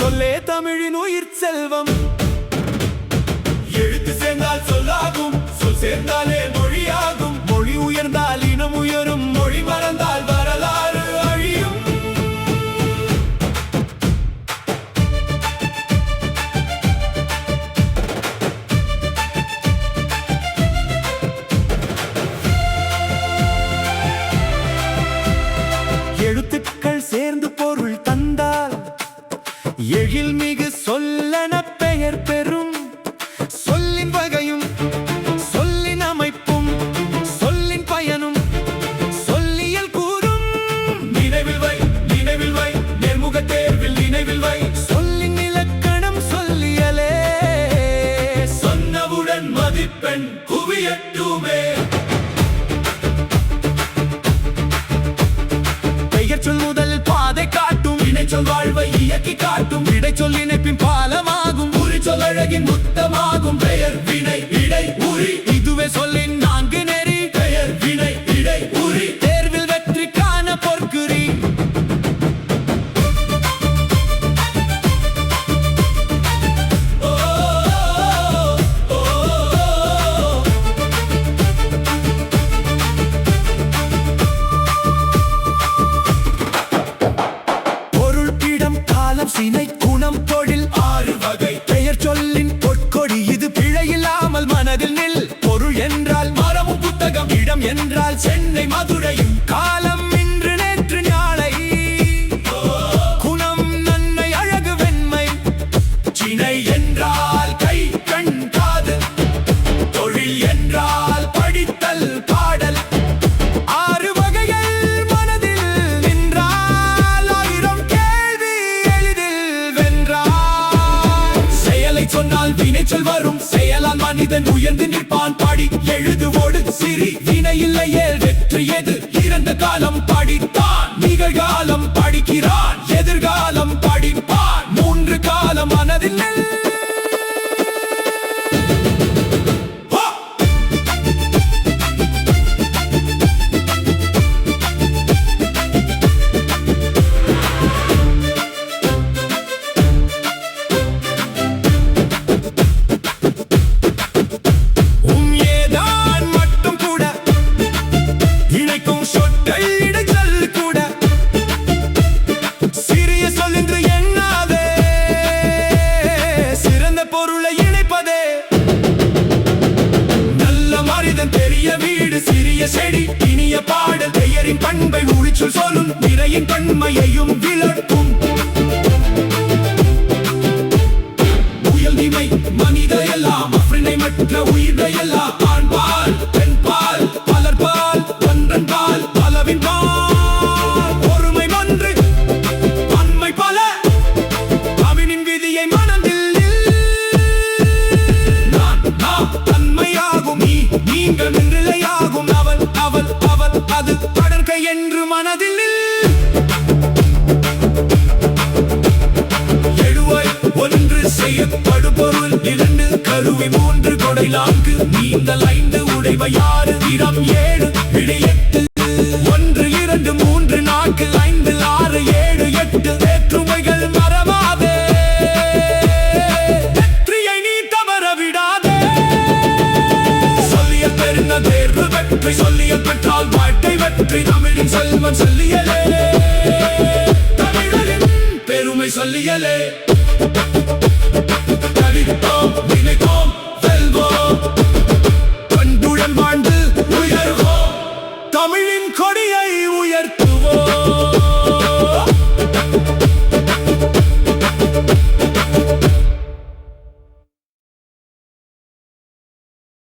சொல்லே தமிழின் உயிர் செல்வம். எழுத்து சேர்ந்தால் சொல்லாகும், சொல் சேர்ந்தாலே மொழியாகும். மொழி உயர்ந்தால் இனம் உயரும், மொழி மறந்தால் வரலாறு அழியும். எழுத்துக்கள் சேர்ந்து பொருள் தந்தால் எழில்மிகு சொல்லென பெயர் பெறும். சொல்லின் வகையும் சொல்லின் அமைப்பும் சொல்லின் பயனும் சொல்லியல் கூறும். நினைவில் வை, நினைவில் வை, நேர்முக தேர்வில் நினைவில் வை. சொல்லின் இலக்கணம் சொல்லியலே, சொன்னவுடன் மதிப்பெண் குவியட்டுமே. சொல் முதல் பாதை காட்டும், இணைச்சொல் வாழ்வை இயக்கி காட்டும். இடைச்சொல் இணைப்பின் பாலமாகும், உரிச்சொல் அழகின் முத்தமாகும். பெயர் வினை இடை உரி, இதுவே சொல்லின் நான்கு நெறி. பெயர் வினை இடை உரி, தேர்வில் வெற்றிக்கான பொற்குறி. சினை குணம் தொழில் ஆறு வகை. பெயர் சொல்லின் பொற்கொடி இது பிழையில்லாமல் மனதில் நில். பொருள் என்றால் மரமும் புத்தகம், இடம் என்றால் சென்னை மதுரையும். காலம் இன்று நேற்று நாளை, குணம் நன்மை அழகு வெண்மை. சினை என்றால் கை கண் காது, தொழில் என்றால் படித்தல் பாடல். ஆறு வகைகள் மனதில் நின்றால் ஆயிரம் கேள்வி சொன்னால் வினைச்சொல் வரும். செயலால் மனிதன் உயர்ந்து நிற்பான். பாடி எழுதுவோடு சிறி வினை இல்லையே வெற்றி எது. இறந்த காலம் படித்தான், நிகழ்காலம் படிக்கிறான், எதிர்காலம் படிப்பான். மூன்று காலம் மனதில் நெல். சிறிய செடி இனிய பாடல். பெயரின் பண்பை உரிச்சொல் சொல்லும், நிறையின் பன்மையையும் விளக்கும். உயல் நிமை மனித எல்லாம், அஃறிணை மற்ற உயிரை எல்லாம். ஆண் பால் பெண் பால் பலர் பால் ஒன்றன் பால் பலவின் பால். ஒருமை ஒன்று பன்மை பல, அவினின் விதியை மனதில் நான் தன்மையாகும். நீங்கள் நிலையாகும். அவள் அவள் அவள் அது கடற்கை என்று மனதில் எழுவாய் ஒன்று செய்யப்படு பொருள். இரண்டு கருவி, மூன்று கொடை, நான்கு நீந்தல், ஐந்து உடைவை, ஆறு இடம்,